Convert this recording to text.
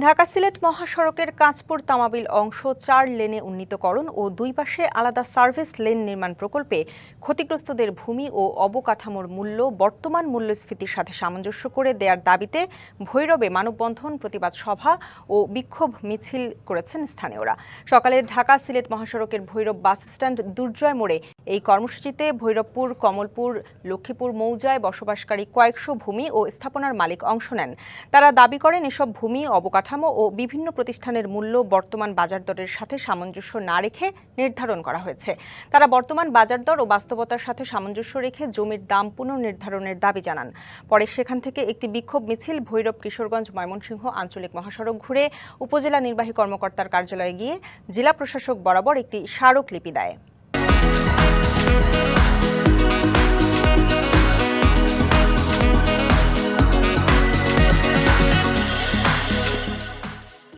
ঢাকা সিলেট মহাসড়কের কাঁচপুর তামাবিল অংশ ৪ লেনে উন্নীতকরণ ও দুই পাশে আলাদা সার্ভিস লেন নির্মাণ প্রকল্পে ক্ষতিগ্রস্তদের ভূমি ও অবকাঠামোর মূল্য বর্তমান মূল্যস্ফীতির সাথে সামঞ্জস্য করে দেওয়ার দাবিতে ভৈরবে মানববন্ধন, প্রতিবাদ সভা ও বিক্ষোভ মিছিল করেছেন স্থানীয়রা। সকালে ঢাকা সিলেট মহাসড়কের ভৈরব বাসস্ট্যান্ড দুর্জয় মোড়ে এই কর্মসূচিতে ভৈরবপুর, কমলপুর, লক্ষ্মীপুর মৌজায় বসবাসকারী কয়েকশো ভূমি ও স্থাপনার মালিক অংশ নেন। তারা দাবি করেন এসব ভূমি, অবকাঠামো ও বিভিন্ন প্রতিষ্ঠানের মূল্য বর্তমান বাজার দরের সাথে সামঞ্জস্য না রেখে নির্ধারণ করা হয়েছে। তারা বর্তমান বাজার দর ও বাস্তবতার সাথে সামঞ্জস্য রেখে জমির দাম পুনর্নির্ধারণের দাবি জানান। পরে সেখান থেকে একটি বিক্ষোভ মিছিল ভৈরব, কিশোরগঞ্জ, ময়মনসিংহ আঞ্চলিক মহাসড়ক ঘুরে উপজেলা নির্বাহী কর্মকর্তার কার্যালয়ে গিয়ে জেলা প্রশাসক বরাবর একটি স্মারকলিপি দেয়।